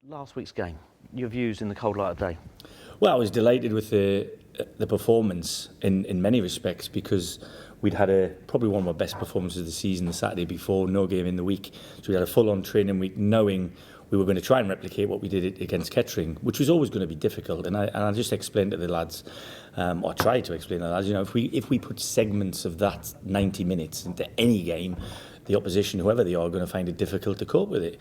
Last week's game, your views in the cold light of day? Well, I was delighted with the performance in many respects because we'd had probably one of our best performances of the season the Saturday before, no game in the week. So we had a full-on training week knowing we were going to try and replicate what we did against Kettering, which was always going to be difficult. And I just explained to the lads, or tried to explain to the lads, if we put segments of that 90 minutes into any game, the opposition, whoever they are going to find it difficult to cope with it.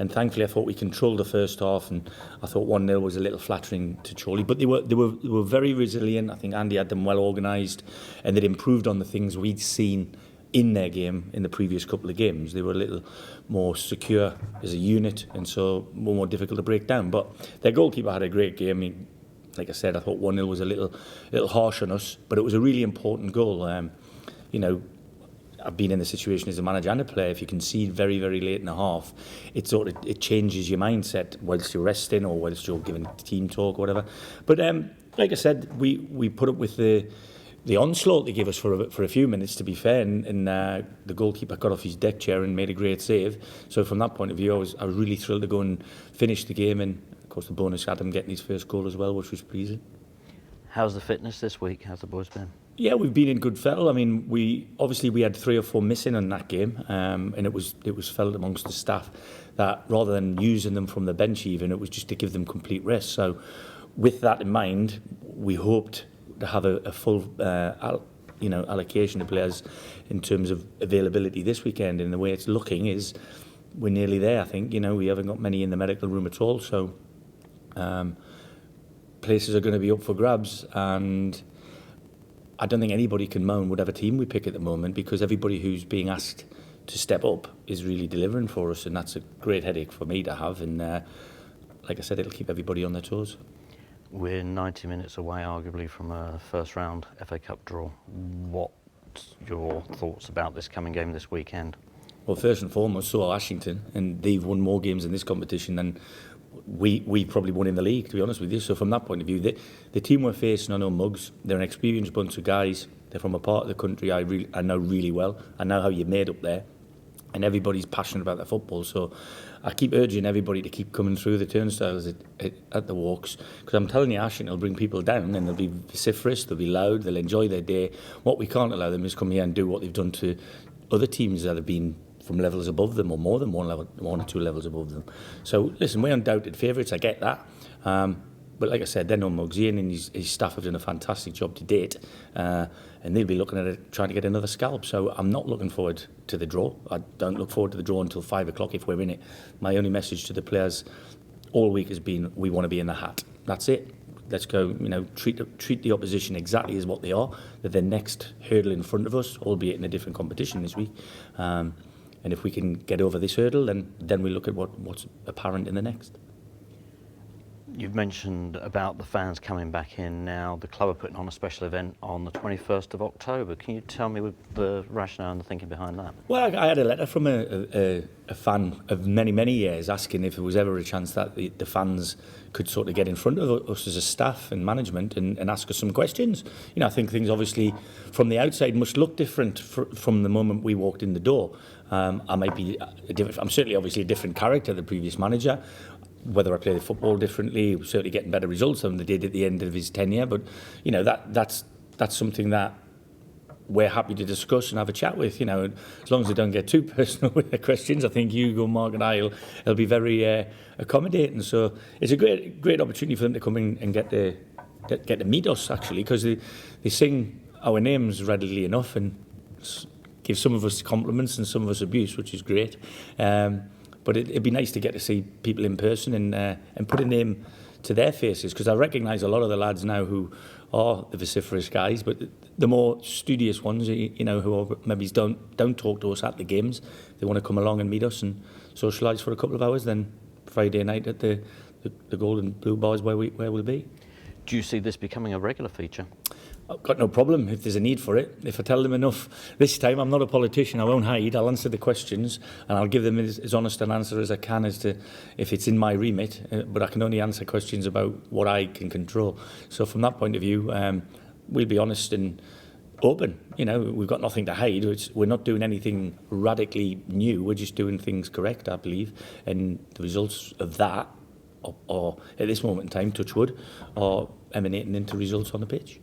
And thankfully, I thought we controlled the first half, and I thought 1-0 was a little flattering to Chorley. But they were very resilient. I think Andy had them well organised, and they'd improved on the things we'd seen in their game in the previous couple of games. They were a little more secure as a unit, and so more difficult to break down. But their goalkeeper had a great game. I mean, like I said, I thought 1-0 was a little harsh on us, but it was a really important goal. I've been in the situation as a manager and a player. If you concede very, very late in the half, it changes your mindset whilst you're resting or whilst you're giving team talk or whatever. But like I said, we put up with the onslaught they gave us for a few minutes, to be fair, and the goalkeeper got off his deck chair and made a great save. So from that point of view, I was really thrilled to go and finish the game, and of course the bonus had him getting his first goal as well, which was pleasing. How's the fitness this week? How's the boys been? Yeah, we've been in good fettle. I mean, we had 3 or 4 missing on that game, and it was felt amongst the staff that rather than using them from the bench even, it was just to give them complete rest. So with that in mind, we hoped to have a full allocation of players in terms of availability this weekend, and the way it's looking is we're nearly there. I think we haven't got many in the medical room at all, so places are going to be up for grabs, and I don't think anybody can moan whatever team we pick at the moment, because everybody who's being asked to step up is really delivering for us, and that's a great headache for me to have, and like I said, it'll keep everybody on their toes. We're 90 minutes away, arguably, from a first round FA Cup draw. What's your thoughts about this coming game this weekend? Well, first and foremost, so are Ashington, and they've won more games in this competition than we probably won in the league, to be honest with you. So from that point of view, the team we're facing are no mugs. They're an experienced bunch of guys. They're from a part of the country I know really well. I know how you're made up there, and everybody's passionate about their football. So I keep urging everybody to keep coming through the turnstiles at the Walks, because I'm telling you, Ashington will bring people down, and they'll be vociferous, they'll be loud, they'll enjoy their day. What we can't allow them is come here and do what they've done to other teams that have been from levels above them, or more than one or 2 levels above them. So listen, we're undoubted favourites, I get that, but like I said, they're no mugs. Ian and his staff have done a fantastic job to date, and they'll be looking at it, trying to get another scalp. So I'm not looking forward to the draw. I don't look forward to the draw until 5 o'clock if we're in it. My only message to the players all week has been, we want to be in the hat. That's it. Let's go, treat the opposition exactly as what they are. They're the next hurdle in front of us, albeit in a different competition this week. And if we can get over this hurdle, then we look at what's apparent in the next. You've mentioned about the fans coming back in now. The club are putting on a special event on the 21st of October. Can you tell me the rationale and the thinking behind that? Well, I had a letter from a fan of many, many years asking if there was ever a chance that the fans could sort of get in front of us as a staff and management and ask us some questions. I think things obviously from the outside must look different from the moment we walked in the door. I might be I'm certainly obviously a different character than the previous manager. Whether I play the football differently, we're certainly getting better results than they did at the end of his tenure. But that's something that we're happy to discuss and have a chat with. As long as they don't get too personal with their questions, I think Hugo, Mark, and I'll be very accommodating. So it's a great opportunity for them to come in and get to meet us, actually, because they sing our names readily enough and give some of us compliments and some of us abuse, which is great. But it'd be nice to get to see people in person and put a name to their faces, because I recognise a lot of the lads now who are the vociferous guys, but the more studious ones, who maybe don't talk to us at the games, they want to come along and meet us and socialise for a couple of hours. Then Friday night at the Golden Blue Bars where we'll be. Do you see this becoming a regular feature? I've got no problem if there's a need for it. If I tell them enough, this time I'm not a politician, I won't hide, I'll answer the questions and I'll give them as honest an answer as I can as to if it's in my remit, but I can only answer questions about what I can control. So from that point of view, we'll be honest and open. You know, we've got nothing to hide. We're not doing anything radically new. We're just doing things correct, I believe. And the results of that, or at this moment in time, touch wood, are emanating into results on the pitch.